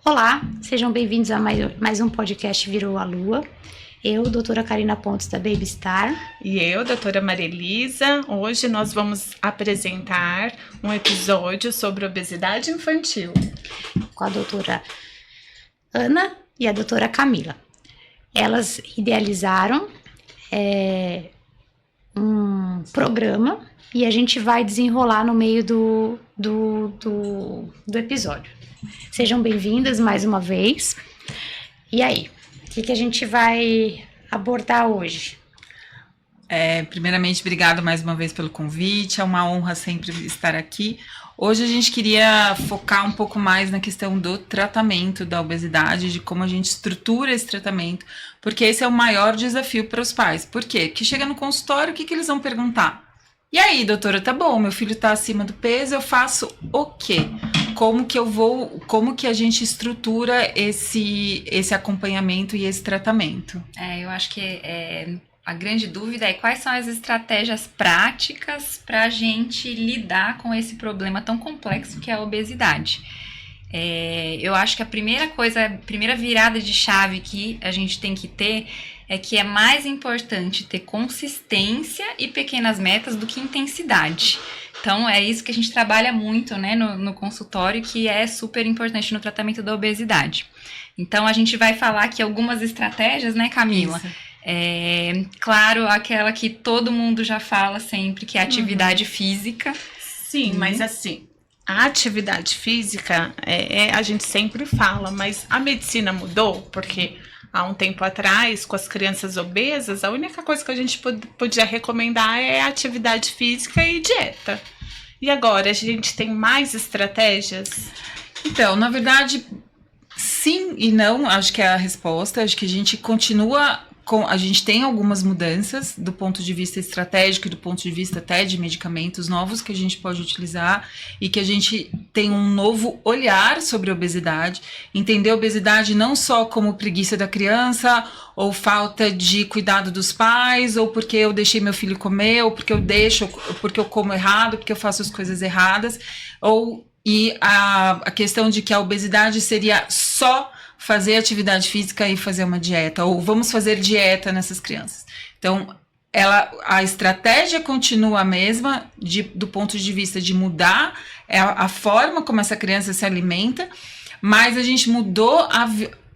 Olá, sejam bem-vindos a mais um podcast Virou a Lua. Eu, doutora Karina Pontes, da Babystar. E eu, doutora Marilisa. Hoje nós vamos apresentar um episódio sobre obesidade infantil. Com a doutora Ana e a doutora Camila. Elas idealizaram um programa e a gente vai desenrolar no meio do episódio. Sejam bem-vindas mais uma vez. E aí, o que a gente vai abordar hoje? Primeiramente, obrigado mais uma vez pelo convite, é uma honra sempre estar aqui. Hoje a gente queria focar um pouco mais na questão do tratamento da obesidade, de como a gente estrutura esse tratamento, porque esse é o maior desafio para os pais. Por quê? Porque chega no consultório, o que eles vão perguntar? E aí, doutora, tá bom, meu filho tá acima do peso, eu faço o quê? Como que a gente estrutura esse acompanhamento e esse tratamento? Eu acho que a grande dúvida é quais são as estratégias práticas para a gente lidar com esse problema tão complexo que é a obesidade. Eu acho que a primeira virada de chave que a gente tem que ter é que é mais importante ter consistência e pequenas metas do que intensidade. Então, é isso que a gente trabalha muito, né, no consultório, que é super importante no tratamento da obesidade. Então, a gente vai falar aqui algumas estratégias, né, Camila? Isso. Claro, aquela que todo mundo já fala sempre, que é a atividade física. Sim, mas assim, a atividade física, a gente sempre fala, mas a medicina mudou, porque há um tempo atrás, com as crianças obesas, a única coisa que a gente podia recomendar é atividade física e dieta. E agora, a gente tem mais estratégias? Então, na verdade, sim e não, acho que é a resposta. Acho que a gente continua... A gente tem algumas mudanças do ponto de vista estratégico e do ponto de vista até de medicamentos novos que a gente pode utilizar e que a gente tem um novo olhar sobre a obesidade, entender a obesidade não só como preguiça da criança ou falta de cuidado dos pais, ou porque eu deixei meu filho comer, ou porque eu como errado, porque eu faço as coisas erradas, e a questão de que a obesidade seria só fazer atividade física e fazer uma dieta, ou vamos fazer dieta nessas crianças. Então, a estratégia continua a mesma do ponto de vista de mudar a forma como essa criança se alimenta, mas a gente mudou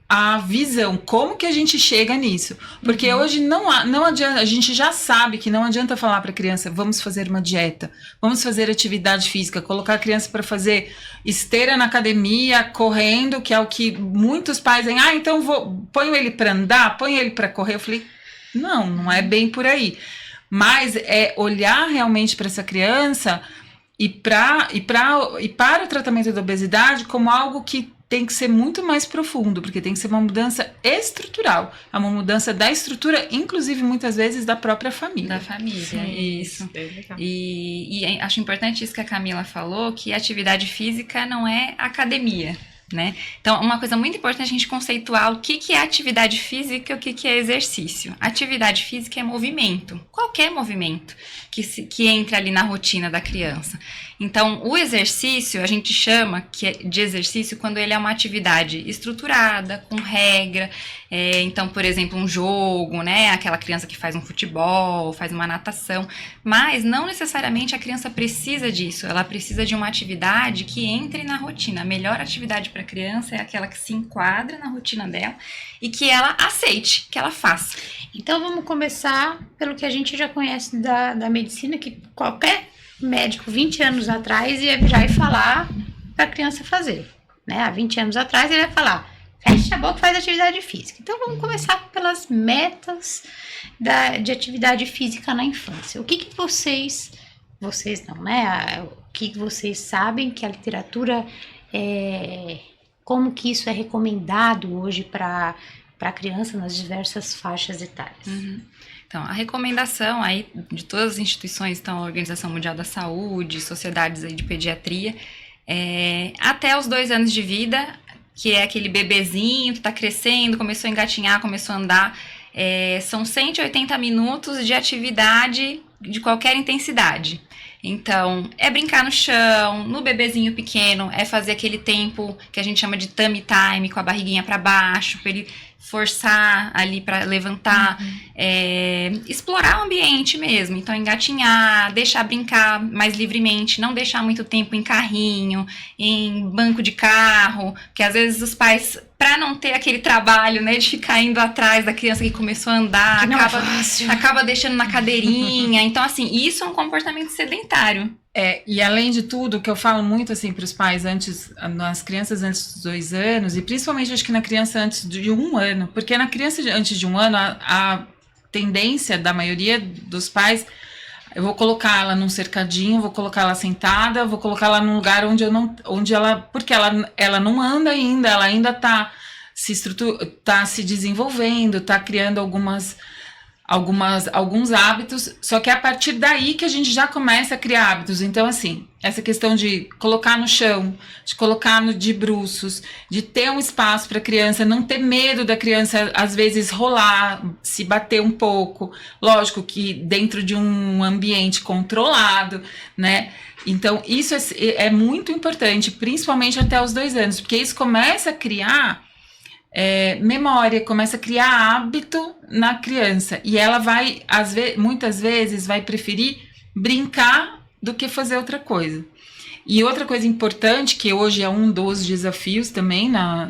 a visão, como que a gente chega nisso? Porque hoje não adianta, a gente já sabe que não adianta falar para a criança, vamos fazer uma dieta, vamos fazer atividade física, colocar a criança para fazer esteira na academia, correndo, que é o que muitos pais dizem, então ponho ele para andar, ponho ele para correr. Eu falei, não é bem por aí. Mas é olhar realmente para essa criança e para o tratamento da obesidade como algo que tem que ser muito mais profundo, porque tem que ser uma mudança estrutural, é uma mudança da estrutura, inclusive muitas vezes da própria família. Da família, Sim, isso. Bem legal. E acho importante isso que a Camila falou, que atividade física não é academia, né? Então, uma coisa muito importante a gente conceituar o que é atividade física e o que é exercício. Atividade física é movimento, qualquer movimento que entre ali na rotina da criança. Então, o exercício, a gente chama de exercício quando ele é uma atividade estruturada, com regra. Então, por exemplo, um jogo, né? Aquela criança que faz um futebol, faz uma natação. Mas não necessariamente a criança precisa disso. Ela precisa de uma atividade que entre na rotina. A melhor atividade para a criança é aquela que se enquadra na rotina dela e que ela aceite, que ela faça. Então, vamos começar pelo que a gente já conhece da medicina, que qualquer médico 20 anos atrás já ia falar para a criança fazer, né? Há 20 anos atrás ele ia falar, fecha a boca e faz atividade física. Então vamos começar pelas metas de atividade física na infância. O que vocês não, né? O que vocês sabem que a literatura, como que isso é recomendado hoje para a criança nas diversas faixas etárias? Então, a recomendação aí de todas as instituições, então a Organização Mundial da Saúde, sociedades aí de pediatria, até os 2 anos de vida, que é aquele bebezinho que está crescendo, começou a engatinhar, começou a andar, são 180 minutos de atividade de qualquer intensidade. Então, é brincar no chão, no bebezinho pequeno, é fazer aquele tempo que a gente chama de tummy time, com a barriguinha para baixo, para ele forçar ali para levantar, explorar o ambiente mesmo. Então, engatinhar, deixar brincar mais livremente, não deixar muito tempo em carrinho, em banco de carro, que às vezes os pais, para não ter aquele trabalho, né, de ficar indo atrás da criança que começou a andar, Que não é fácil. acaba deixando na cadeirinha. Então, assim, isso é um comportamento sedentário. E além de tudo, o que eu falo muito assim para os pais nas crianças antes dos 2 anos, e principalmente acho que na criança antes de 1 ano, porque na criança antes de 1 ano, a tendência da maioria dos pais, eu vou colocar ela num cercadinho, vou colocar ela sentada, vou colocar ela num lugar porque ela não anda ainda, ela ainda tá se desenvolvendo, tá criando alguns hábitos, só que é a partir daí que a gente já começa a criar hábitos. Então, assim, essa questão de colocar no chão, de colocar de bruços, de ter um espaço para a criança, não ter medo da criança, às vezes, rolar, se bater um pouco. Lógico que dentro de um ambiente controlado, né? Então, isso é muito importante, principalmente até os 2 anos, porque isso começa a criar memória, começa a criar hábito na criança, e ela vai, muitas vezes, vai preferir brincar do que fazer outra coisa. E outra coisa importante, que hoje é um dos desafios também na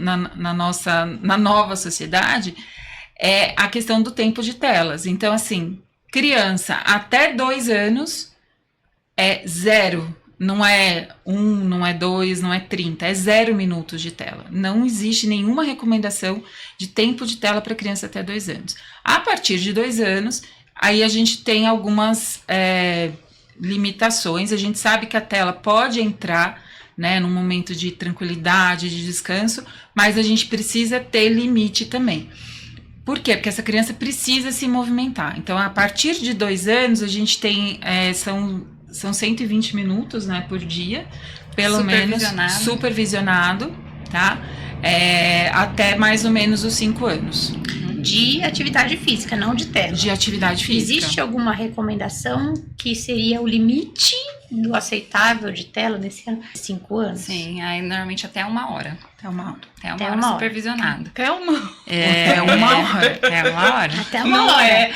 nova sociedade, é a questão do tempo de telas. Então, assim, criança até 2 anos é 0. Não é 1, não é 2, não é 30, é 0 minutos de tela. Não existe nenhuma recomendação de tempo de tela para criança até 2 anos. A partir de 2 anos, aí a gente tem algumas limitações. A gente sabe que a tela pode entrar, né, num momento de tranquilidade, de descanso, mas a gente precisa ter limite também. Por quê? Porque essa criança precisa se movimentar. Então, a partir de 2 anos, a gente tem, são 120 minutos, né, por dia, pelo menos supervisionado, tá? Até mais ou menos os 5 anos. De atividade física, não de tela. De atividade física. Existe alguma recomendação que seria o limite do aceitável de tela nesse ano? 5 anos? Sim, aí normalmente até 1 hora. Até uma hora. Até uma hora supervisionado. Até uma Até 1 hora. Até 1 hora. Até uma não hora.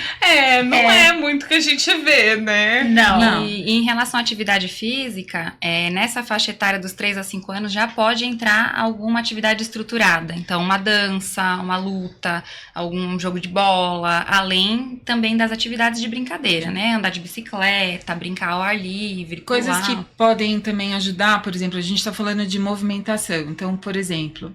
Não é muito que a gente vê, né? Não. E em relação à atividade física, nessa faixa etária dos 3 a 5 anos já pode entrar alguma atividade estruturada. Então, uma dança, uma luta, algum jogo de bola, além também das atividades de brincadeira, né? Andar de bicicleta, brincar ao ar livre, coisas pular. que podem também ajudar, por exemplo, a gente está falando de movimentação. Então, por exemplo,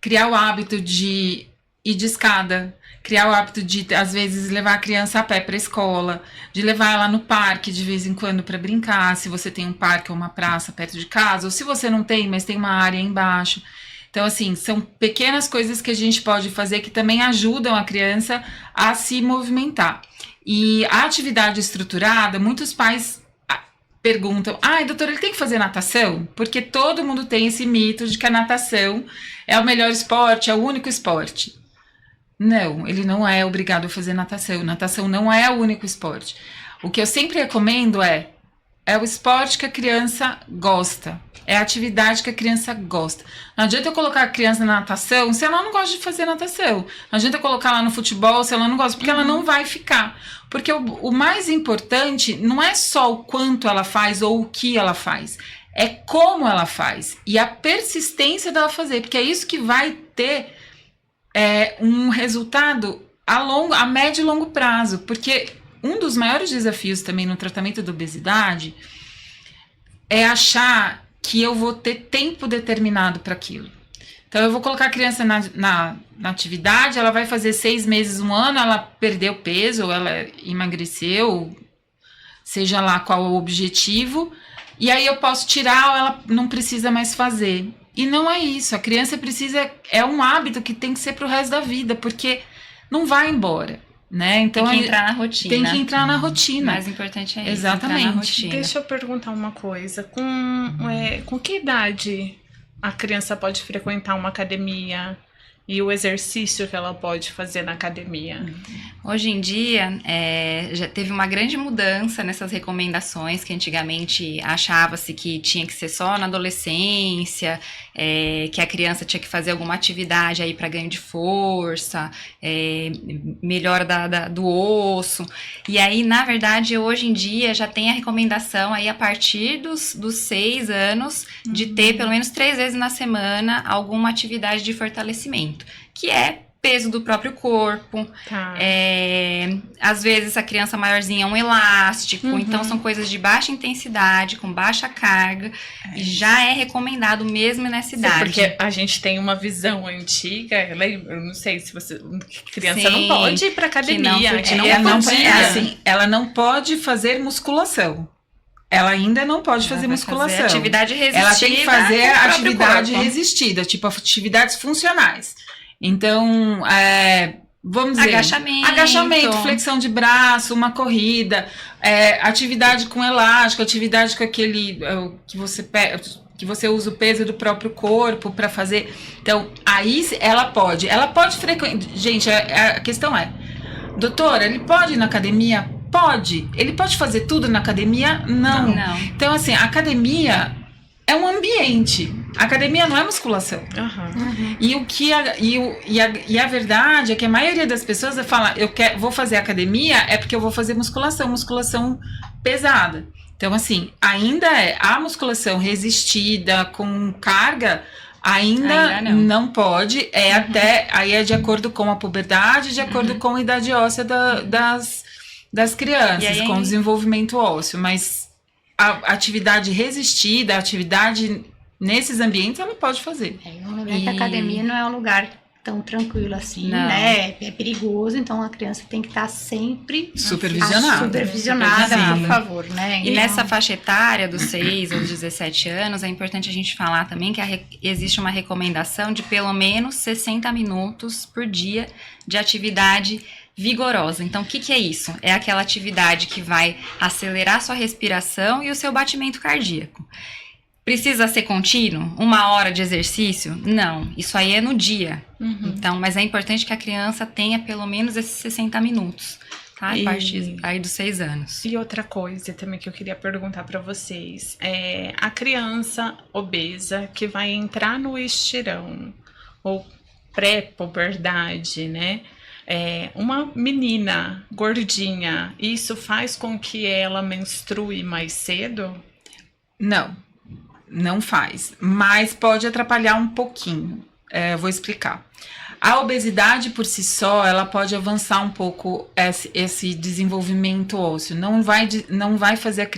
criar o hábito de ir de escada, criar o hábito de, às vezes, levar a criança a pé para a escola, de levar ela no parque de vez em quando para brincar, se você tem um parque ou uma praça perto de casa, ou se você não tem, mas tem uma área embaixo. Então, assim, são pequenas coisas que a gente pode fazer que também ajudam a criança a se movimentar. E a atividade estruturada, muitos pais perguntam, doutora, ele tem que fazer natação? Porque todo mundo tem esse mito de que a natação é o melhor esporte, é o único esporte. Não, ele não é obrigado a fazer natação. Natação não é o único esporte. O que eu sempre recomendo é o esporte que a criança gosta. É a atividade que a criança gosta. Não adianta eu colocar a criança na natação se ela não gosta de fazer natação. Não adianta eu colocar ela no futebol se ela não gosta, porque ela não vai ficar. Porque o mais importante não é só o quanto ela faz ou o que ela faz. É como ela faz. E a persistência dela fazer. Porque é isso que vai ter um resultado a médio e longo prazo. Porque um dos maiores desafios também no tratamento da obesidade é achar que eu vou ter tempo determinado para aquilo. Então, eu vou colocar a criança na atividade, ela vai fazer 6 meses, 1 ano, ela perdeu peso, ela emagreceu, seja lá qual o objetivo, e aí eu posso tirar ou ela não precisa mais fazer. E não é isso, a criança é um hábito que tem que ser para o resto da vida, porque não vai embora. Né? Então, tem que entrar na rotina. Tem que entrar na rotina. O mais importante é isso. Exatamente. Entrar na rotina. Deixa eu perguntar uma coisa. Com que idade a criança pode frequentar uma academia? e o exercício que ela pode fazer na academia? Hoje em dia, já teve uma grande mudança nessas recomendações, que antigamente achava-se que tinha que ser só na adolescência, que a criança tinha que fazer alguma atividade aí para ganho de força, melhora do osso. E aí, na verdade, hoje em dia já tem a recomendação aí a partir dos 6 anos de ter pelo menos 3 vezes na semana alguma atividade de fortalecimento, que é peso do próprio corpo, Tá. às vezes a criança maiorzinha é um elástico, então são coisas de baixa intensidade, com baixa carga, e já é recomendado mesmo nessa idade. Porque a gente tem uma visão antiga, eu não sei se você... Criança não Sim, pode ir pra academia, que não Ela não, podia. assim, ela não pode fazer musculação. Ela ainda não pode fazer Ela vai musculação. fazer atividade resistida. Ela tem que fazer com o próprio atividade corpo. resistida, tipo atividades funcionais. Então, vamos dizer... Agachamento, flexão de braço, uma corrida, atividade com elástico, atividade com aquele que você usa o peso do próprio corpo para fazer. Então, aí ela pode frequentar. Gente, a questão é, doutora, ele pode ir na academia? Pode. Ele pode fazer tudo na academia? Não. Não. Então, assim, a academia é um ambiente. A academia não é musculação. E a verdade é que a maioria das pessoas fala, vou fazer academia é porque eu vou fazer musculação pesada. Então, assim, ainda a musculação resistida, com carga, ainda não pode. Aí é de acordo com a puberdade, de acordo com a idade óssea das crianças, com o desenvolvimento ósseo. Mas a atividade resistida, a atividade nesses ambientes, ela pode fazer. Vamos lembrar que a academia não é um lugar tão tranquilo assim, Não. né? É perigoso, então a criança tem que estar sempre Supervisionada. Supervisionada, por favor, né? E nessa faixa etária dos 6 aos 17 anos, é importante a gente falar também que existe uma recomendação de pelo menos 60 minutos por dia de atividade vigorosa. Então, o que é isso? É aquela atividade que vai acelerar sua respiração e o seu batimento cardíaco. Precisa ser contínuo? 1 hora de exercício? Não, isso aí é no dia. Então, mas é importante que a criança tenha pelo menos esses 60 minutos, tá? A partir aí dos 6 anos. E outra coisa também que eu queria perguntar para vocês, a criança obesa que vai entrar no estirão, ou pré-puberdade, né? Uma menina gordinha, isso faz com que ela menstrue mais cedo? Não faz, mas pode atrapalhar um pouquinho. Vou explicar. A obesidade por si só, ela pode avançar um pouco esse desenvolvimento ósseo. Não vai fazer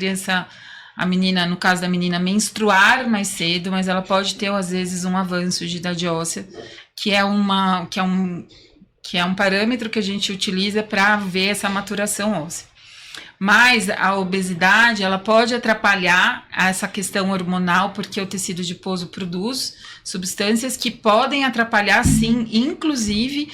a menina, no caso da menina, menstruar mais cedo, mas ela pode ter, às vezes, um avanço de idade óssea, que é um parâmetro que a gente utiliza para ver essa maturação óssea. Mas a obesidade, ela pode atrapalhar essa questão hormonal, porque o tecido adiposo produz substâncias que podem atrapalhar, sim, inclusive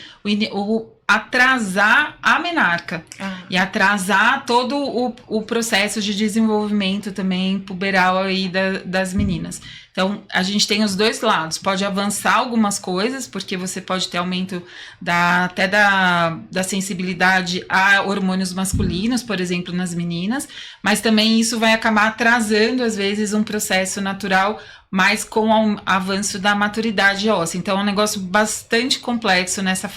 atrasar a menarca e atrasar todo o processo de desenvolvimento também puberal aí das meninas. Então, a gente tem os dois lados. Pode avançar algumas coisas, porque você pode ter aumento até da sensibilidade a hormônios masculinos, por exemplo, nas meninas, mas também isso vai acabar atrasando, às vezes, um processo natural, mas com o avanço da maturidade óssea. Então, é um negócio bastante complexo nessa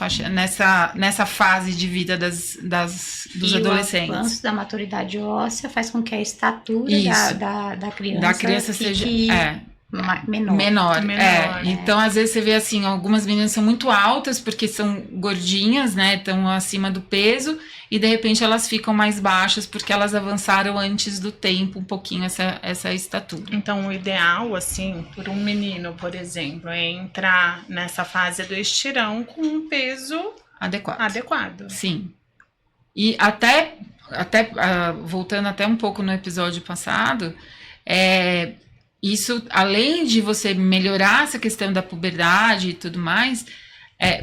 fase de vida dos adolescentes. O avanço da maturidade óssea faz com que a estatura da criança seja menor. Então, às vezes, você vê assim, algumas meninas são muito altas porque são gordinhas, né? Estão acima do peso, e de repente elas ficam mais baixas porque elas avançaram antes do tempo um pouquinho essa estatura. Então, o ideal, assim, por um menino, por exemplo, é entrar nessa fase do estirão com um peso adequado. Sim. E até voltando até um pouco no episódio passado, isso, além de você melhorar essa questão da puberdade e tudo mais,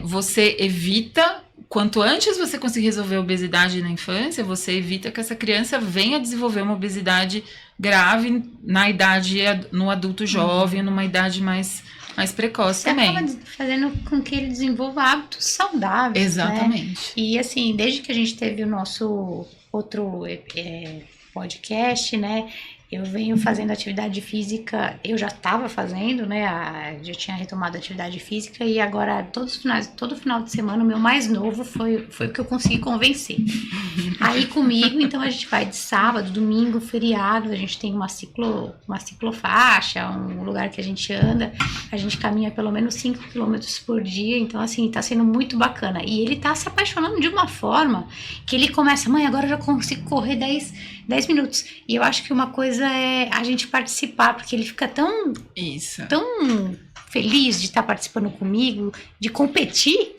você evita quanto antes você conseguir resolver a obesidade na infância, você evita que essa criança venha desenvolver uma obesidade grave na idade, no adulto jovem, numa idade mais precoce Você também. acaba fazendo com que ele desenvolva hábitos saudáveis, né? Exatamente. E assim, desde que a gente teve o nosso outro podcast, né? Eu venho fazendo atividade física, eu já estava fazendo, né? Já tinha retomado a atividade física e agora todo final de semana o meu mais novo foi o que eu consegui convencer. Aí comigo, então a gente vai de sábado, domingo, feriado, a gente tem uma ciclofaixa, um lugar que a gente anda, a gente caminha pelo menos 5 quilômetros por dia, então assim, tá sendo muito bacana. E ele tá se apaixonando de uma forma que ele começa, mãe, agora eu já consigo correr 10 minutos. E eu acho que uma coisa é a gente participar, porque ele fica tão feliz de estar participando comigo, de competir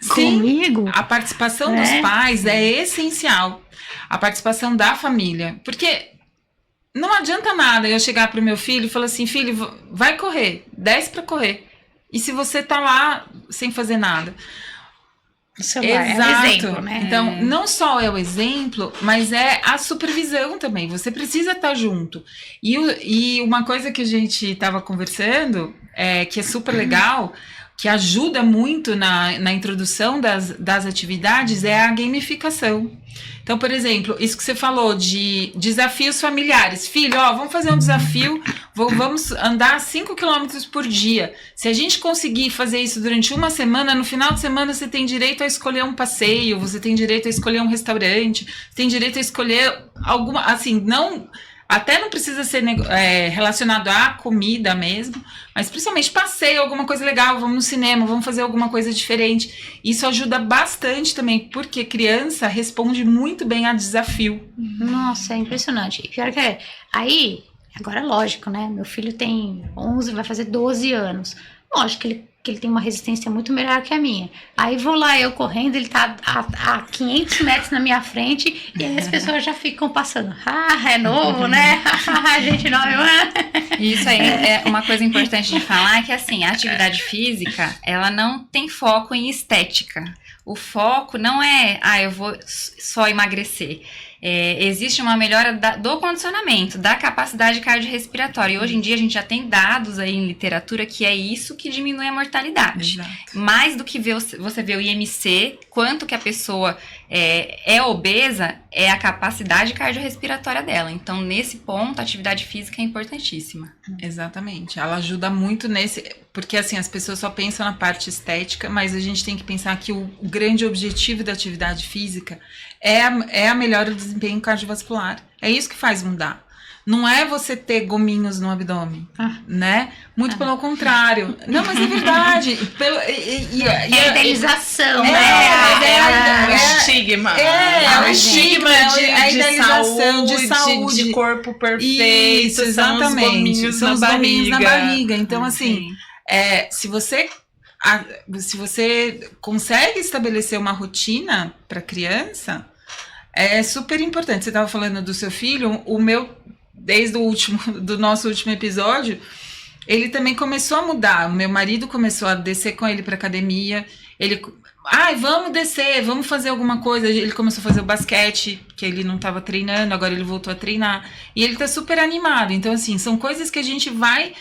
comigo. A participação dos pais é essencial. A participação da família. Porque não adianta nada eu chegar pro meu filho e falar assim, filho, vai correr, 10 para correr. E se você tá lá sem fazer nada? É um exemplo, né? Então, não só é o exemplo, mas é a supervisão também. Você precisa estar junto. E uma coisa que a gente estava conversando, que é super legal, que ajuda muito na introdução das atividades, é a gamificação. Então, por exemplo, isso que você falou de desafios familiares. Filho, vamos fazer um desafio, vamos andar 5 quilômetros por dia. Se a gente conseguir fazer isso durante uma semana, no final de semana você tem direito a escolher um passeio, você tem direito a escolher um restaurante, você tem direito a escolher alguma, assim, até não precisa ser relacionado à comida mesmo, mas principalmente passeio, alguma coisa legal, vamos no cinema, vamos fazer alguma coisa diferente. Isso ajuda bastante também, porque criança responde muito bem a desafio. Nossa, é impressionante. E pior que aí, agora é lógico, né? Meu filho tem 11, vai fazer 12 anos. Lógico que ele tem uma resistência muito melhor que a minha. Aí vou lá, eu correndo, ele tá a 500 metros na minha frente, e aí as pessoas já ficam passando. É novo, né? Gente nova. Isso aí é uma coisa importante de falar, que assim, a atividade física, ela não tem foco em estética. O foco não é, eu vou só emagrecer. Existe uma melhora do condicionamento, da capacidade cardiorrespiratória. E hoje em dia a gente já tem dados aí em literatura que é isso que diminui a mortalidade. Exato. Mais do que você vê o IMC, quanto que a pessoa é obesa, é a capacidade cardiorrespiratória dela. Então, nesse ponto, a atividade física é importantíssima. Exatamente. Ela ajuda muito porque assim, as pessoas só pensam na parte estética, mas a gente tem que pensar que o grande objetivo da atividade física é a melhora do desempenho cardiovascular. É isso que faz mudar. Não é você ter gominhos no abdômen, né? Muito pelo contrário. Não, mas é verdade. É a idealização, né? É o estigma. O estigma de idealização de saúde. De corpo perfeito. Isso, exatamente. São os gominhos na barriga. Então, assim, se você consegue estabelecer uma rotina para criança, é super importante. Você estava falando do seu filho, o meu, desde do nosso último episódio, ele também começou a mudar. O meu marido começou a descer com ele para academia. Ele, vamos descer, vamos fazer alguma coisa. Ele começou a fazer o basquete, que ele não estava treinando, agora ele voltou a treinar. E ele está super animado. Então, assim, são coisas que a gente vai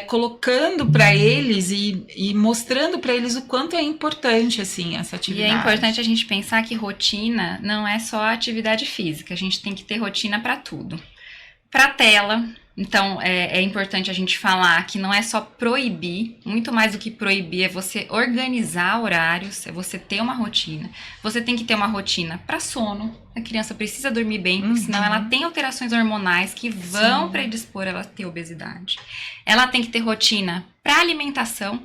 colocando para eles e mostrando para eles o quanto é importante, assim, essa atividade. E é importante a gente pensar que rotina não é só atividade física, a gente tem que ter rotina para tudo. Para tela, então é importante a gente falar que não é só proibir, muito mais do que proibir é você organizar horários, é você ter uma rotina. Você tem que ter uma rotina para sono, a criança precisa dormir bem, porque senão ela tem alterações hormonais que vão predispor ela a ter obesidade. Ela tem que ter rotina para alimentação,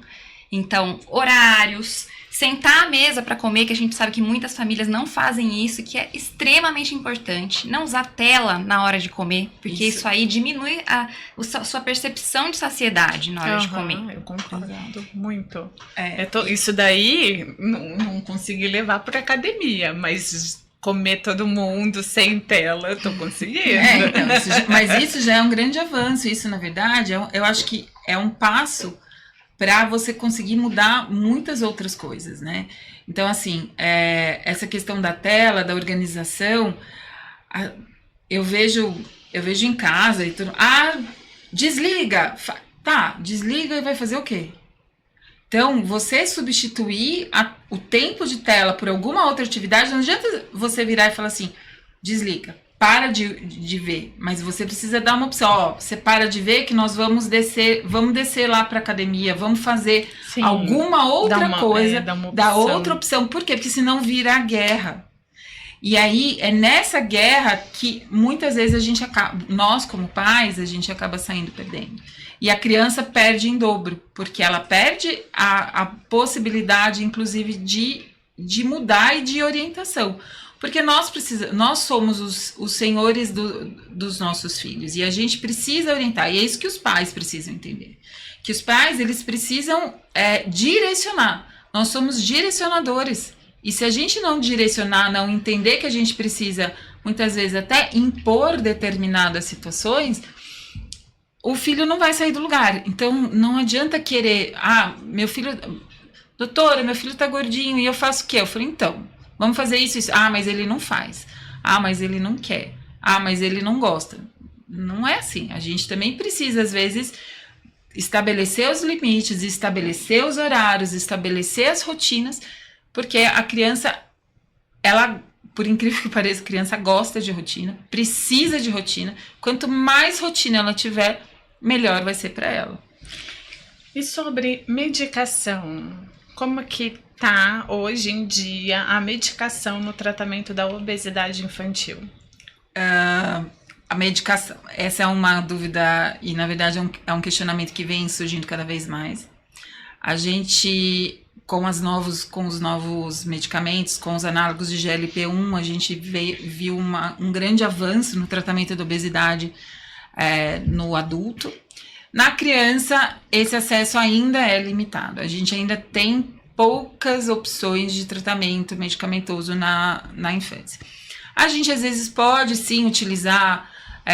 então horários, sentar à mesa para comer, que a gente sabe que muitas famílias não fazem isso, que é extremamente importante. Não usar tela na hora de comer, porque isso aí diminui a sua percepção de saciedade na hora de comer. Eu concordo muito. Isso daí não consegui levar para academia, mas comer todo mundo sem tela, eu tô conseguindo. Mas isso já é um grande avanço. Isso, na verdade, eu acho que é um passo para você conseguir mudar muitas outras coisas, né? Então, assim, essa questão da tela, da organização, eu vejo em casa e tudo. Desliga! Tá, desliga e vai fazer o quê? Então, você substituir o tempo de tela por alguma outra atividade, não adianta você virar e falar assim, desliga, para de ver. Mas você precisa dar uma opção, você para de ver que nós vamos descer lá para academia, vamos fazer alguma outra coisa, dar outra opção. Por quê? Porque senão vira guerra. E aí, é nessa guerra que muitas vezes nós como pais, a gente acaba saindo perdendo. E a criança perde em dobro, porque ela perde a possibilidade, inclusive, de mudar e de orientação. Porque nós somos os senhores dos nossos filhos, e a gente precisa orientar, e é isso que os pais precisam entender. Que os pais, eles precisam direcionar. Nós somos direcionadores. E se a gente não direcionar, não entender que a gente precisa, muitas vezes, até impor determinadas situações, o filho não vai sair do lugar. Então, não adianta querer, doutora, meu filho tá gordinho, e eu faço o quê? Eu falei, então, vamos fazer isso. Mas ele não faz. Mas ele não quer. Mas ele não gosta. Não é assim. A gente também precisa, às vezes, estabelecer os limites, estabelecer os horários, estabelecer as rotinas, porque a criança, ela, por incrível que pareça, a criança gosta de rotina, precisa de rotina. Quanto mais rotina ela tiver, melhor vai ser para ela. E sobre medicação, como que tá hoje em dia a medicação no tratamento da obesidade infantil? A medicação, essa é uma dúvida e, na verdade, é um questionamento que vem surgindo cada vez mais. A gente, com os novos medicamentos, com os análogos de GLP-1, a gente viu um grande avanço no tratamento da obesidade no adulto. Na criança, esse acesso ainda é limitado. A gente ainda tem poucas opções de tratamento medicamentoso na infância. A gente, às vezes, pode, sim, utilizar,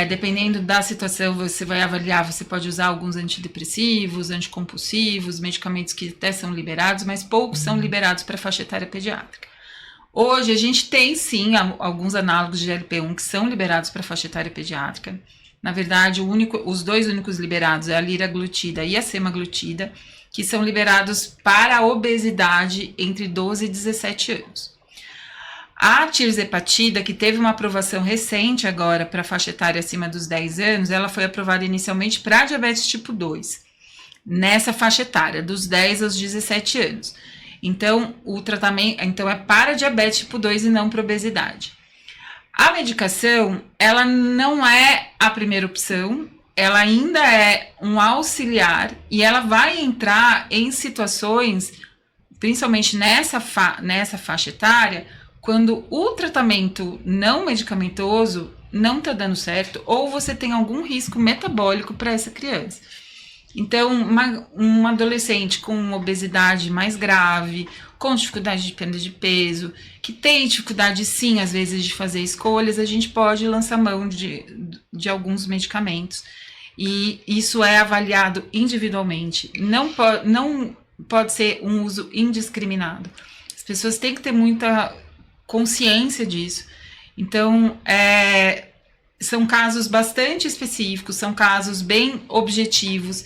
dependendo da situação, você vai avaliar, você pode usar alguns antidepressivos, anticompulsivos, medicamentos que até são liberados, mas poucos são liberados para a faixa etária pediátrica. Hoje, a gente tem, sim, alguns análogos de GLP-1 que são liberados para a faixa etária pediátrica. Na verdade, os dois únicos liberados é a liraglutida e a semaglutida, que são liberados para a obesidade entre 12 e 17 anos. A tirzepatida, que teve uma aprovação recente agora para a faixa etária acima dos 10 anos, ela foi aprovada inicialmente para diabetes tipo 2, nessa faixa etária, dos 10 aos 17 anos. Então, o tratamento é para diabetes tipo 2 e não para obesidade. A medicação, ela não é a primeira opção, ela ainda é um auxiliar e ela vai entrar em situações, principalmente nessa faixa etária, quando o tratamento não medicamentoso não está dando certo ou você tem algum risco metabólico para essa criança. Então, um adolescente com obesidade mais grave, com dificuldade de perda de peso, que tem dificuldade, sim, às vezes, de fazer escolhas, a gente pode lançar mão de alguns medicamentos. E isso é avaliado individualmente. Não pode ser um uso indiscriminado. As pessoas têm que ter muita consciência disso. Então, são casos bastante específicos, são casos bem objetivos.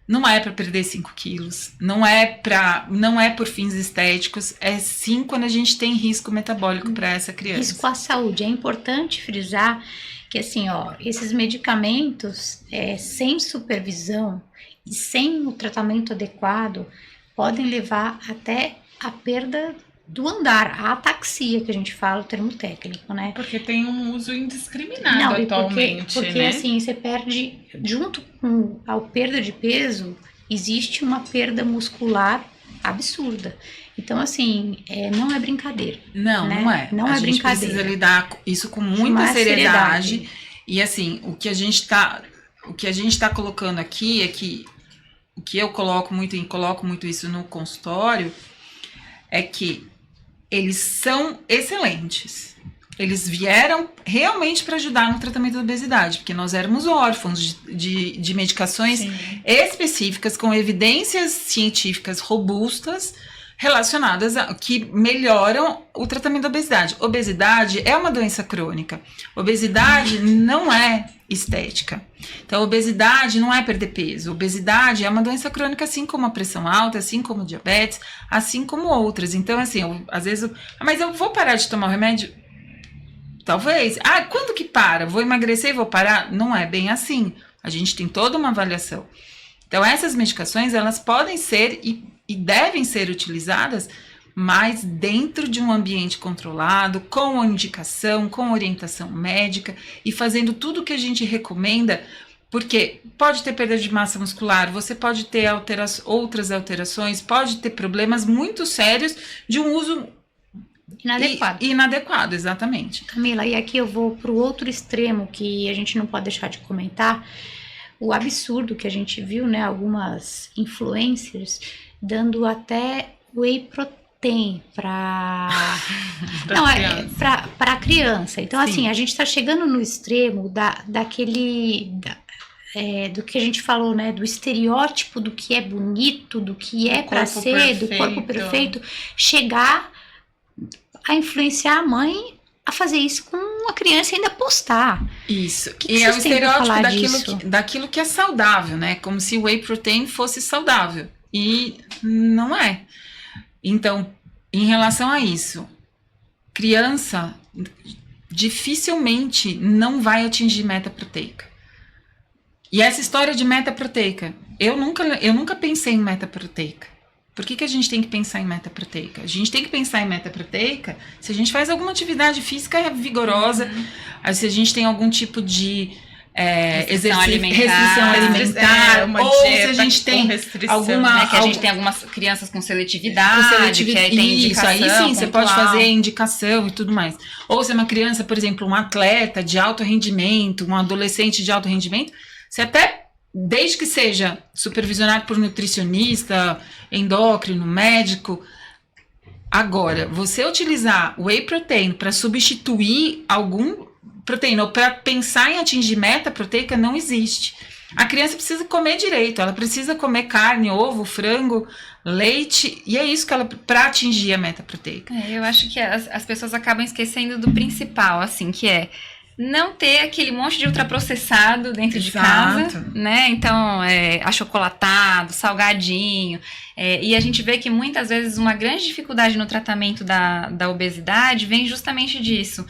Não é para perder 5 quilos, não é por fins estéticos, é sim quando a gente tem risco metabólico para essa criança. Risco à saúde. É importante frisar que, assim, esses medicamentos, sem supervisão e sem o tratamento adequado, podem levar até a perda do andar, a ataxia, que a gente fala, o termo técnico, né? Porque tem um uso indiscriminado atualmente, porque né? assim, você perde, junto com a perda de peso, existe uma perda muscular absurda. Então, assim, não é brincadeira. Não, né? não é. Não a é gente brincadeira. Precisa lidar com isso com muita seriedade. E assim, o que a gente tá colocando aqui é que o que eu coloco muito isso no consultório é que eles são excelentes. Eles vieram realmente para ajudar no tratamento da obesidade, porque nós éramos órfãos de medicações específicas, com evidências científicas robustas, relacionadas a que melhoram o tratamento da obesidade. Obesidade é uma doença crônica. Obesidade não é estética. Então, obesidade não é perder peso. Obesidade é uma doença crônica, assim como a pressão alta, assim como o diabetes, assim como outras. Então, assim, às vezes, mas eu vou parar de tomar o remédio? Talvez. Quando que para? Vou emagrecer e vou parar? Não é bem assim. A gente tem toda uma avaliação. Então, essas medicações, elas podem ser e devem ser utilizadas, mas dentro de um ambiente controlado, com a indicação, com orientação médica e fazendo tudo o que a gente recomenda, porque pode ter perda de massa muscular, você pode ter outras alterações, pode ter problemas muito sérios de um uso inadequado, exatamente. Camila, e aqui eu vou para o outro extremo que a gente não pode deixar de comentar, o absurdo que a gente viu, né, algumas influencers dando até whey protein para criança. Então, sim, assim, a gente está chegando no extremo do que a gente falou, né, do estereótipo do que é bonito, do que é para ser, do corpo perfeito, chegar a influenciar a mãe a fazer isso com a criança e ainda postar. Isso. Que é o estereótipo daquilo que é saudável, né? Como se o whey protein fosse saudável. E não é. Então, em relação a isso, criança dificilmente não vai atingir meta proteica. E essa história de meta proteica, eu nunca pensei em meta proteica. Por que a gente tem que pensar em meta proteica? A gente tem que pensar em meta proteica se a gente faz alguma atividade física vigorosa, se a gente tem algum tipo de restrição alimentar, uma ou se a gente tem alguma... Né, que a gente tem algumas crianças com seletividade, que aí tem indicação. Isso, aí sim, você pode fazer indicação e tudo mais. Ou se é uma criança, por exemplo, um atleta de alto rendimento, um adolescente de alto rendimento, você até... Desde que seja supervisionado por nutricionista, endócrino, médico. Agora, você utilizar whey protein para substituir algum proteína ou para pensar em atingir meta proteica não existe. A criança precisa comer direito, ela precisa comer carne, ovo, frango, leite, e é isso que ela para atingir a meta proteica. Eu acho que as pessoas acabam esquecendo do principal, assim, que é não ter aquele monte de ultraprocessado dentro de casa, né? Então, achocolatado, salgadinho. E a gente vê que muitas vezes uma grande dificuldade no tratamento da obesidade vem justamente disso.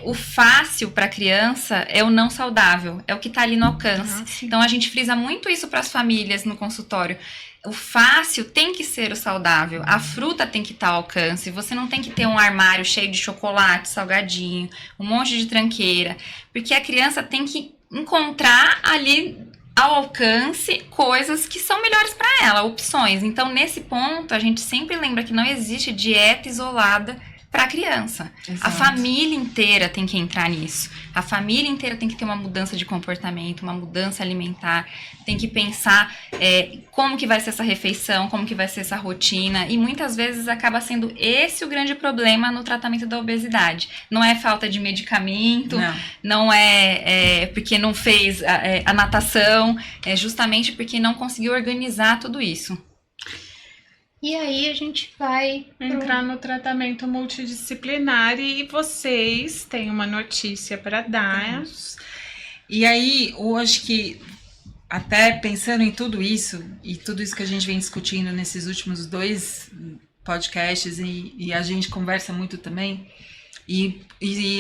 O fácil para a criança é o não saudável, é o que está ali no alcance. Então, a gente frisa muito isso para as famílias no consultório. O fácil tem que ser o saudável, a fruta tem que estar ao alcance, você não tem que ter um armário cheio de chocolate, salgadinho, um monte de tranqueira, porque a criança tem que encontrar ali ao alcance coisas que são melhores para ela, opções. Então, nesse ponto, a gente sempre lembra que não existe dieta isolada para a criança. Exato. A família inteira tem que entrar nisso. A família inteira tem que ter uma mudança de comportamento, uma mudança alimentar, tem que pensar como que vai ser essa refeição, como que vai ser essa rotina, e muitas vezes acaba sendo esse o grande problema no tratamento da obesidade. Não é falta de medicamento, não é porque não fez a natação, é justamente porque não conseguiu organizar tudo isso. E aí a gente vai entrar no tratamento multidisciplinar e vocês têm uma notícia para dar. E aí, eu acho que até pensando em tudo isso, e tudo isso que a gente vem discutindo nesses últimos 2 podcasts, e a gente conversa muito também, e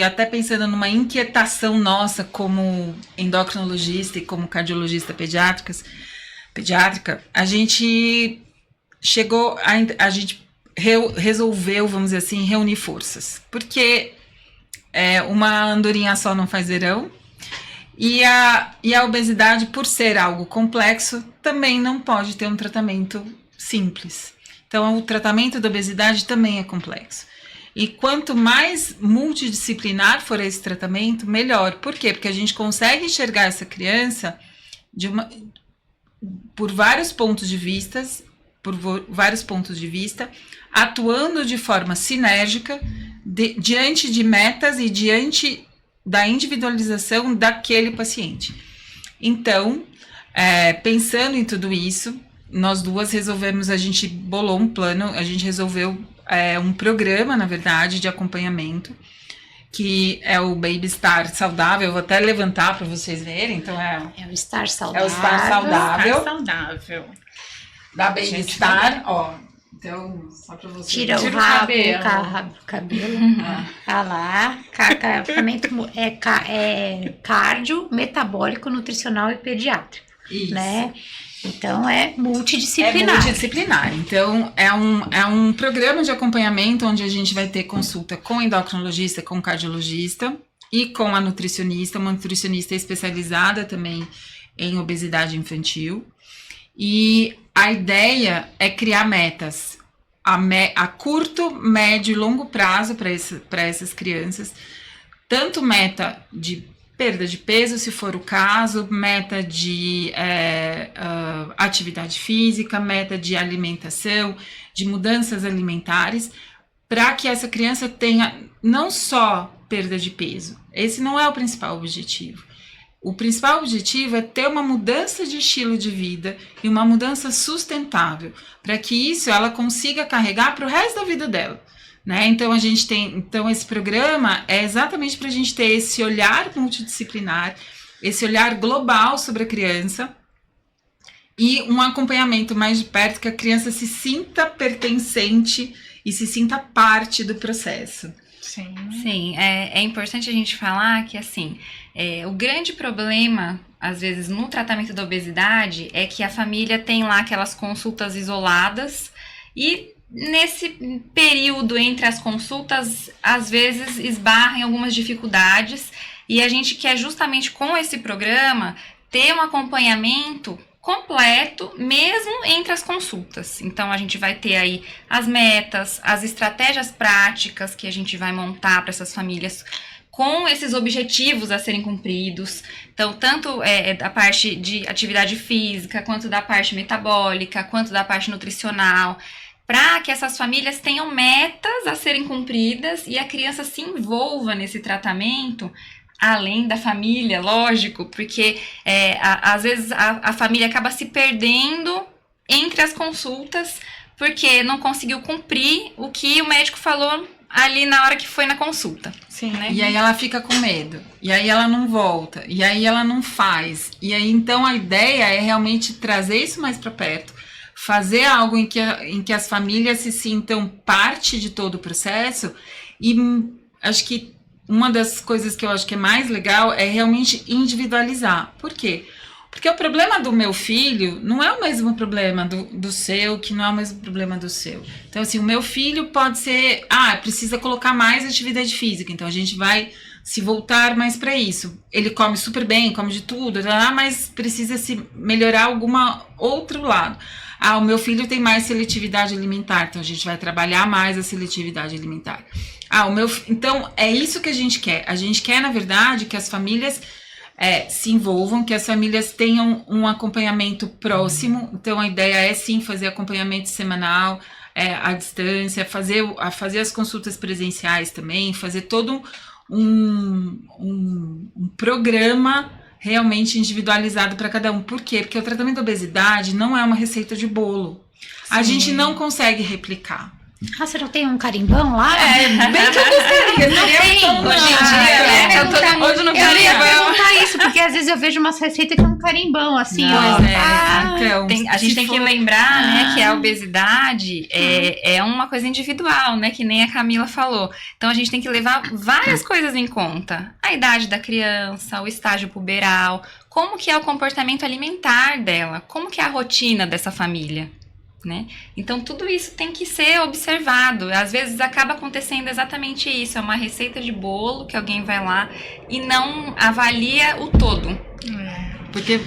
até pensando numa inquietação nossa como endocrinologista e como cardiologista pediátrica, a gente resolveu, vamos dizer assim, reunir forças. Porque uma andorinha só não faz verão. E a obesidade, por ser algo complexo, também não pode ter um tratamento simples. Então, o tratamento da obesidade também é complexo. E quanto mais multidisciplinar for esse tratamento, melhor. Por quê? Porque a gente consegue enxergar essa criança por vários pontos de vista por vários pontos de vista, atuando de forma sinérgica diante de metas e diante da individualização daquele paciente. Então, pensando em tudo isso, nós duas a gente bolou um plano, a gente resolveu um programa, na verdade, de acompanhamento, que é o Baby Star Saudável. Eu vou até levantar para vocês verem. Então É o Star é Saudável. o Star Saudável Tá saudável. da Baby Star, ó. Então, só para vocês. Tira o Tira o rabo, cabelo. o cabelo. Olha lá. Tratamento é cardio, metabólico, nutricional e pediátrico. Isso. Né? Então é É multidisciplinar. multidisciplinar. Então, é um programa de acompanhamento onde a gente vai ter consulta com endocrinologista, com cardiologista e com a nutricionista, uma nutricionista especializada também em obesidade infantil. E a ideia é criar metas a curto, médio e longo prazo para essas crianças, tanto meta de perda de peso, se for o caso, meta de atividade física, meta de alimentação, de mudanças alimentares, para que essa criança tenha não só perda de peso. Esse não é o principal objetivo. O principal objetivo é ter uma mudança de estilo de vida e uma mudança sustentável, para que isso ela consiga carregar para o resto da vida dela. Né? Então esse programa é exatamente para a gente ter esse olhar multidisciplinar, esse olhar global sobre a criança e um acompanhamento mais de perto, que a criança se sinta pertencente e se sinta parte do processo. Sim. Sim, é importante a gente falar que, assim, o grande problema, às vezes, no tratamento da obesidade é que a família tem lá aquelas consultas isoladas e nesse período entre as consultas, às vezes, esbarra em algumas dificuldades e a gente quer justamente com esse programa ter um acompanhamento completo, mesmo entre as consultas. Então, a gente vai ter aí as metas, as estratégias práticas que a gente vai montar para essas famílias com esses objetivos a serem cumpridos. Então, tanto da parte de atividade física, quanto da parte metabólica, quanto da parte nutricional, para que essas famílias tenham metas a serem cumpridas e a criança se envolva nesse tratamento, além da família, lógico, porque às vezes a família acaba se perdendo entre as consultas, porque não conseguiu cumprir o que o médico falou ali na hora que foi na consulta. Sim, né? E aí ela fica com medo, e aí ela não volta, e aí ela não faz. E aí então a ideia é realmente trazer isso mais para perto, fazer algo em que as famílias se sintam parte de todo o processo. E acho que uma das coisas que eu acho que é mais legal é realmente individualizar. Por quê? Porque o problema do meu filho não é o mesmo problema do seu, que não é o mesmo problema do seu. Então, assim, o meu filho pode ser, precisa colocar mais atividade física, então a gente vai se voltar mais para isso. Ele come super bem, come de tudo, mas precisa se melhorar alguma outro lado. O meu filho tem mais seletividade alimentar, então a gente vai trabalhar mais a seletividade alimentar. Então, é isso que a gente quer. A gente quer, na verdade, que as famílias se envolvam, que as famílias tenham um acompanhamento próximo. Então, a ideia é, sim, fazer acompanhamento semanal, à distância, fazer as consultas presenciais também, fazer todo um programa realmente individualizado para cada um. Por quê? Porque o tratamento da obesidade não é uma receita de bolo. A gente não consegue replicar. Você não tem um carimbão lá? Bem que eu gostaria. Não tem. Hoje em dia, né? Eu tô mundo no Eu ia carimbão. perguntar isso, porque às vezes eu vejo umas receitas que é um carimbão, assim, ó. Pois então, A gente se tem for- que lembrar, né, que a obesidade é uma coisa individual, né, que nem a Camila falou. Então, a gente tem que levar várias coisas em conta. A idade da criança, o estágio puberal, como que é o comportamento alimentar dela, como que é a rotina dessa família, né? Então, tudo isso tem que ser observado. Às vezes, acaba acontecendo exatamente isso. É uma receita de bolo que alguém vai lá e não avalia o todo. Porque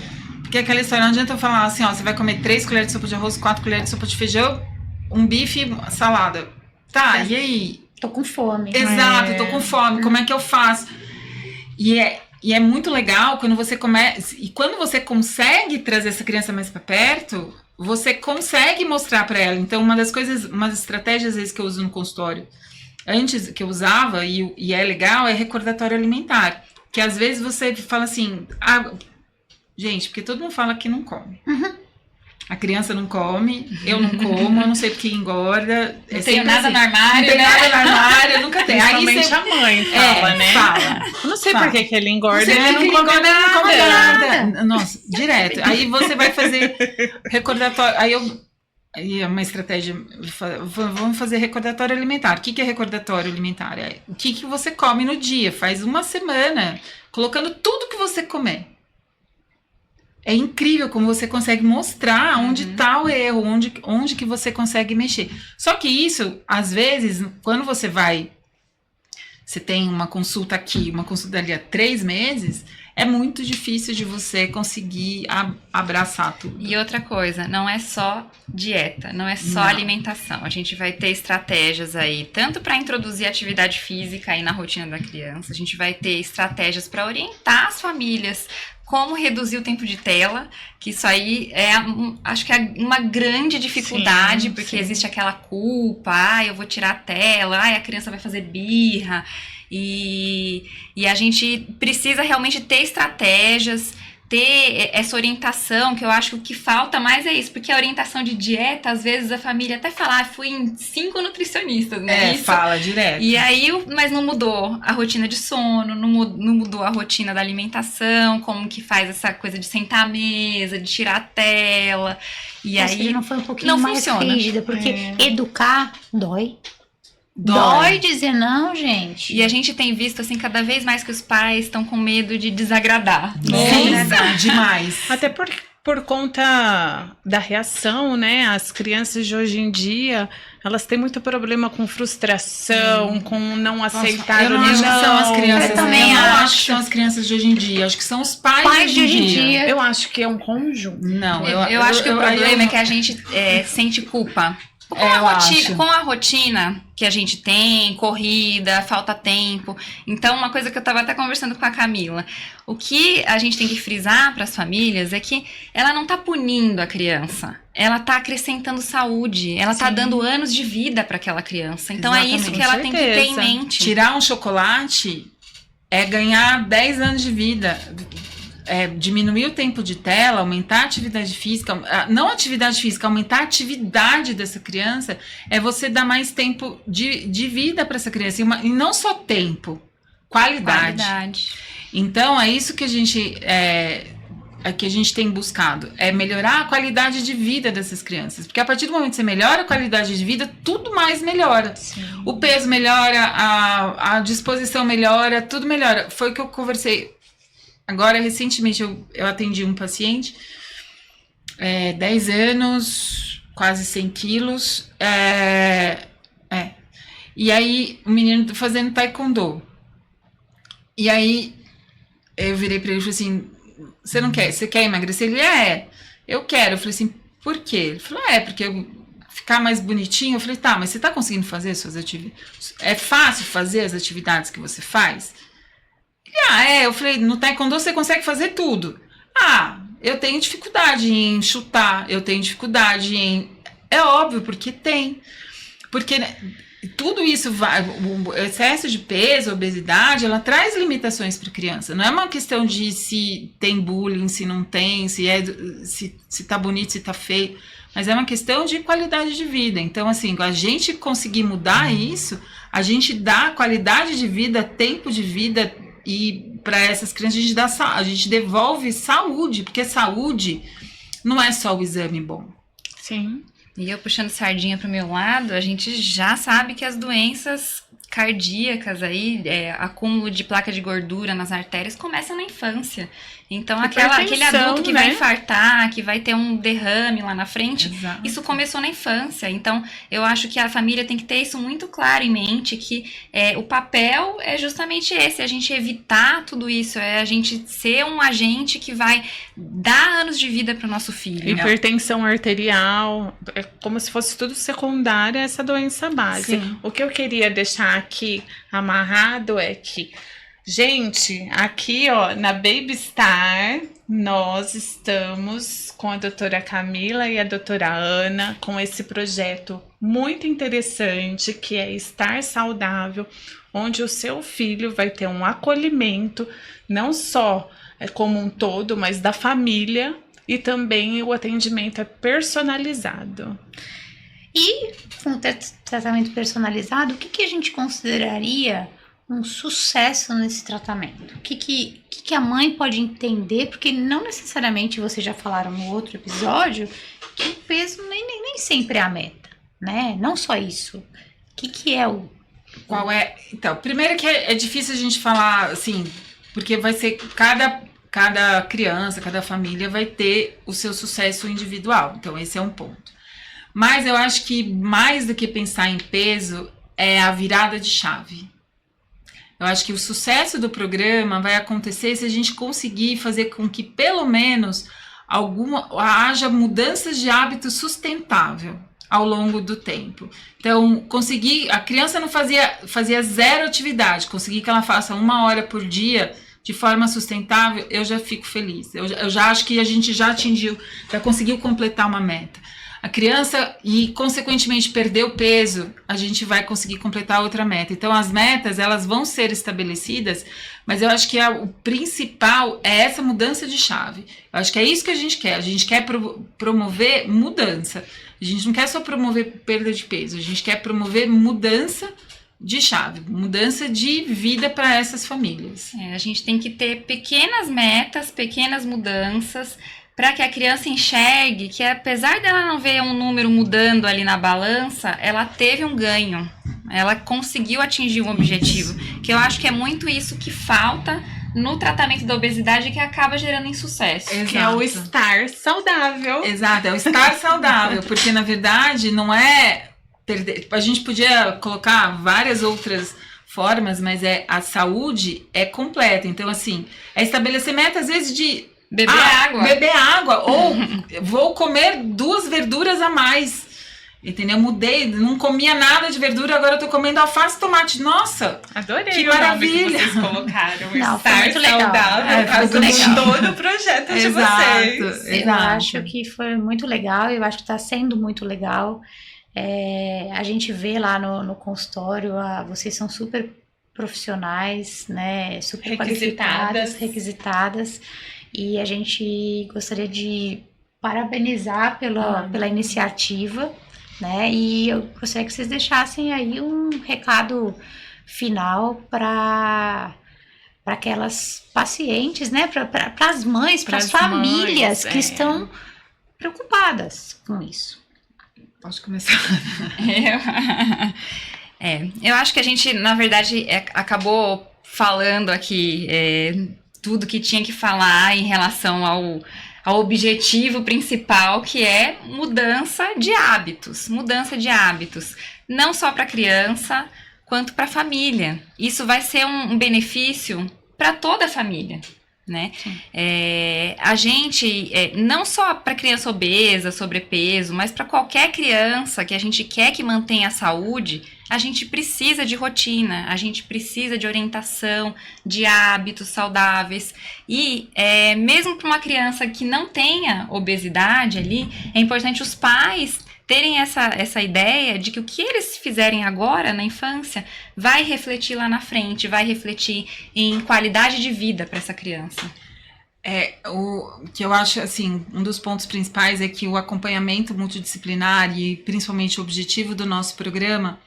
aquela história, não adianta eu falar assim, você vai comer 3 colheres de sopa de arroz, 4 colheres de sopa de feijão, um bife, salada. Tá, e aí? Tô com fome. Exato, eu tô com fome, como é que eu faço? E é muito legal quando você começa, e quando você consegue trazer essa criança mais para perto, você consegue mostrar para ela. Então, uma estratégia às vezes que eu uso no consultório, antes que eu usava, e é legal, é recordatório alimentar. Que às vezes você fala assim, gente, porque todo mundo fala que não come. A criança não come, eu não como, eu não sei porque engorda. Não tenho nada no armário, não tem nada no armário, nunca tem. Aí Principalmente a mãe fala, né? Fala. Eu não sei Fala. por que ele engorda, Você ele não come nada. Nossa, direto. Aí você vai fazer recordatório. Aí é uma estratégia. Vamos fazer recordatório alimentar. O que é recordatório alimentar? É o que você come no dia. Faz uma semana, colocando tudo que você comer. É incrível como você consegue mostrar onde está o erro, onde que você consegue mexer. Só que isso, às vezes, quando você tem uma consulta aqui, uma consulta ali há 3 meses, é muito difícil de você conseguir abraçar tudo. E outra coisa, não é só dieta, não é só Não. alimentação. A gente vai ter estratégias aí, tanto para introduzir atividade física aí na rotina da criança, a gente vai ter estratégias para orientar as famílias como reduzir o tempo de tela, que isso aí acho que é uma grande dificuldade, porque existe aquela culpa, eu vou tirar a tela, a criança vai fazer birra, e a gente precisa realmente ter estratégias, ter essa orientação, que eu acho que o que falta mais é isso, porque a orientação de dieta, às vezes a família até fala, fui em 5 nutricionistas, né? Fala direto. E aí, mas não mudou a rotina de sono, não mudou a rotina da alimentação, como que faz essa coisa de sentar à mesa, de tirar a tela, e Ou seja, aí não foi um pouquinho não mais funciona. rígida, porque educar dói. Dói dizer não, gente. E a gente tem visto, assim, cada vez mais que os pais estão com medo de desagradar. Nossa, demais. Até por conta da reação, né? As crianças de hoje em dia, elas têm muito problema com frustração, com não aceitar eu não o acho que são as crianças. Eu também não acho. acho que são as crianças de hoje em dia. Acho que são os pais De hoje em dia. Eu acho que é um conjunto. Não, Eu acho que o problema é que a gente sente culpa. Com a rotina que a gente tem, corrida, falta tempo. Então, uma coisa que eu tava até conversando com a Camila, o que a gente tem que frisar para as famílias é que ela não tá punindo a criança, ela tá acrescentando saúde, ela tá dando anos de vida para aquela criança. Então, é isso Exatamente. que ela Com tem que ter em certeza. mente. Tirar um chocolate é ganhar 10 anos de vida. Diminuir o tempo de tela, aumentar a atividade física, não atividade física, aumentar a atividade dessa criança, é você dar mais tempo de vida para essa criança. E não só tempo, qualidade. Então, é isso que a gente tem buscado, é melhorar a qualidade de vida dessas crianças. Porque a partir do momento que você melhora a qualidade de vida, tudo mais melhora. Sim. O peso melhora, a disposição melhora, tudo melhora. Foi o que eu conversei. Agora, recentemente, eu atendi um paciente, 10 anos, quase 100 quilos, e aí o menino tá fazendo taekwondo. E aí eu virei pra ele e falei assim, você quer emagrecer? Ele, eu quero. Eu falei assim, por quê? Ele falou, porque eu ficar mais bonitinho. Eu falei, tá, mas você tá conseguindo fazer as suas atividades? É fácil fazer as atividades que você faz? Eu falei, no taekwondo você consegue fazer tudo. Eu tenho dificuldade em chutar, eu tenho dificuldade em... É óbvio, porque tem. Porque tudo isso vai... O excesso de peso, obesidade, ela traz limitações para a criança. Não é uma questão de se tem bullying, se não tem, se tá bonito, se tá feio. Mas é uma questão de qualidade de vida. Então, assim, a gente conseguir mudar isso, a gente dá qualidade de vida, tempo de vida... E para essas crianças a gente devolve saúde, porque saúde não é só o exame bom. Sim. E eu puxando sardinha pro meu lado, a gente já sabe que as doenças cardíacas aí, acúmulo de placa de gordura nas artérias, começam na infância. Então, aquele adulto que vai infartar, que vai ter um derrame lá na frente, Exato. Isso começou na infância. Então, eu acho que a família tem que ter isso muito claro em mente, que o papel é justamente esse, a gente evitar tudo isso, a gente ser um agente que vai dar anos de vida para o nosso filho. Hipertensão arterial, é como se fosse tudo secundário a essa doença base. Sim. O que eu queria deixar aqui amarrado é que Gente, aqui ó, na Baby Star, nós estamos com a doutora Camila e a doutora Ana com esse projeto muito interessante que é Estar Saudável, onde o seu filho vai ter um acolhimento, não só como um todo, mas da família, e também o atendimento é personalizado. E com o tratamento personalizado, o que a gente consideraria um sucesso nesse tratamento? O que a mãe pode entender? Porque não necessariamente, vocês já falaram no outro episódio, que o peso nem sempre é a meta, né? Não só isso. O que é o... Qual é? Então, primeiro que é difícil a gente falar, assim, porque vai ser cada criança, cada família vai ter o seu sucesso individual. Então, esse é um ponto. Mas eu acho que mais do que pensar em peso é a virada de chave. Eu acho que o sucesso do programa vai acontecer se a gente conseguir fazer com que pelo menos haja mudanças de hábito sustentável ao longo do tempo. Então, a criança não fazia zero atividade, conseguir que ela faça 1 hora por dia de forma sustentável, eu já fico feliz. Eu já acho que a gente já conseguiu completar uma meta. A criança, e consequentemente perder o peso, a gente vai conseguir completar outra meta. Então as metas, elas vão ser estabelecidas, mas eu acho que o principal é essa mudança de chave. Eu acho que é isso que a gente quer promover mudança. A gente não quer só promover perda de peso, a gente quer promover mudança de chave, mudança de vida para essas famílias. A gente tem que ter pequenas metas, pequenas mudanças, para que a criança enxergue que, apesar dela não ver um número mudando ali na balança, ela teve um ganho, ela conseguiu atingir um objetivo, que eu acho que é muito isso que falta no tratamento da obesidade, que acaba gerando insucesso. Exato. Que é o estar saudável. Exato, é o estar saudável, porque na verdade não é perder, a gente podia colocar várias outras formas, mas a saúde é completa, então assim, é estabelecer metas às vezes de beber água, ou vou comer 2 verduras a mais, entendeu? Mudei, não comia nada de verdura, agora eu tô comendo alface e tomate. Nossa, adorei que o maravilha! nome que vocês colocaram. Não, foi Estar muito legal. saudável, Foi muito legal. com todo o projeto de vocês. Eu acho que foi muito legal, eu acho que está sendo muito legal. A gente vê lá no consultório, vocês são super profissionais, né? Super qualificadas, requisitadas. E a gente gostaria de parabenizar pela iniciativa, né? E eu gostaria que vocês deixassem aí um recado final para aquelas pacientes, né? Para as mães, para as famílias que estão preocupadas com isso. Posso começar? Eu acho que a gente, na verdade, acabou falando aqui tudo que tinha que falar em relação ao objetivo principal, que é mudança de hábitos. Mudança de hábitos, não só para a criança, quanto para a família. Isso vai ser um benefício para toda a família, né? A gente, não só para criança obesa, sobrepeso, mas para qualquer criança que a gente quer que mantenha a saúde, a gente precisa de rotina, a gente precisa de orientação, de hábitos saudáveis. E mesmo para uma criança que não tenha obesidade ali, é importante os pais terem essa ideia de que o que eles fizerem agora na infância vai refletir lá na frente, vai refletir em qualidade de vida para essa criança. O que eu acho, assim, um dos pontos principais é que o acompanhamento multidisciplinar e principalmente o objetivo do nosso programa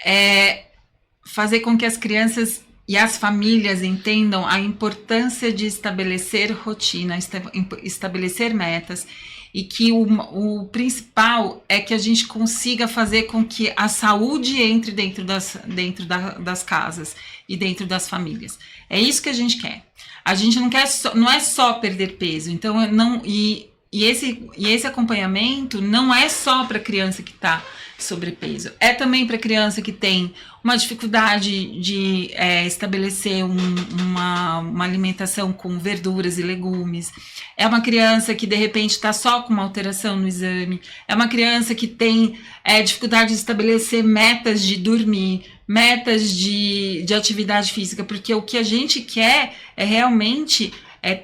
é fazer com que as crianças e as famílias entendam a importância de estabelecer rotina, estabelecer metas, e que o principal é que a gente consiga fazer com que a saúde entre dentro das casas e dentro das famílias. É isso que a gente quer. A gente não é só perder peso, então esse acompanhamento não é só para criança que está sobrepeso, é também para criança que tem uma dificuldade de estabelecer uma alimentação com verduras e legumes, é uma criança que de repente está só com uma alteração no exame, é uma criança que tem dificuldade de estabelecer metas de dormir, metas de atividade física, porque o que a gente quer é realmente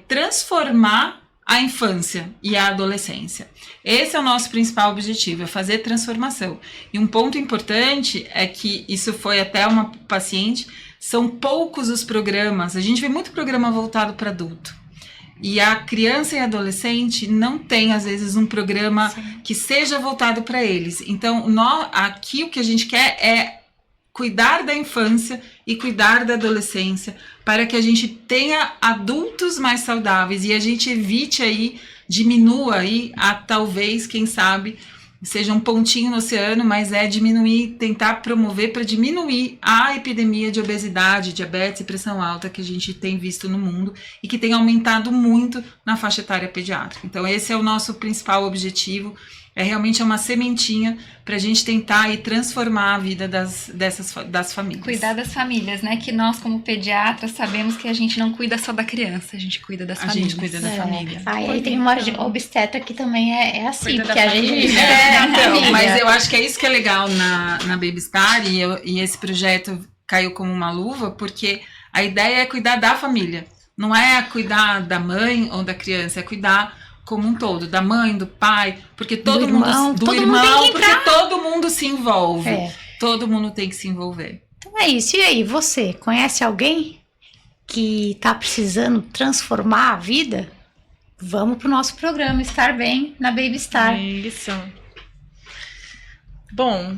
transformar a infância e a adolescência. Esse é o nosso principal objetivo, é fazer transformação. E um ponto importante é que isso foi até uma paciente, são poucos os programas, a gente vê muito programa voltado para adulto. E a criança e adolescente não tem, às vezes, um programa que seja voltado para eles. Então, aqui o que a gente quer é cuidar da infância e cuidar da adolescência para que a gente tenha adultos mais saudáveis e a gente evite aí, diminua aí, talvez, quem sabe, seja um pontinho no oceano, mas diminuir, tentar promover para diminuir a epidemia de obesidade, diabetes e pressão alta que a gente tem visto no mundo e que tem aumentado muito na faixa etária pediátrica. Então esse é o nosso principal objetivo, realmente uma sementinha para a gente tentar aí transformar a vida das famílias. Cuidar das famílias, né? Que nós, como pediatras, sabemos que a gente não cuida só da criança, a gente cuida das famílias. A gente cuida da família. Aí tem uma obstetra que também é assim, Cuida porque da a gente... Então, mas eu acho que é isso que é legal na Babystar e esse projeto caiu como uma luva, porque a ideia é cuidar da família. Não é cuidar da mãe ou da criança, é cuidar como um todo, da mãe, do pai, porque todo mundo se envolve. Todo mundo tem que se envolver. Então é isso. E aí, você conhece alguém que tá precisando transformar a vida? Vamos pro nosso programa Estar Bem na Babystar. Isso. Bom,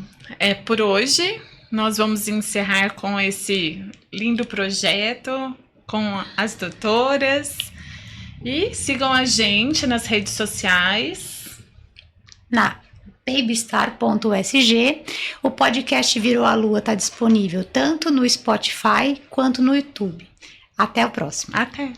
por hoje nós vamos encerrar com esse lindo projeto, com as doutoras. E sigam a gente nas redes sociais. Na babystar.sg. O podcast Virou a Lua está disponível tanto no Spotify quanto no YouTube. Até o próximo. Até!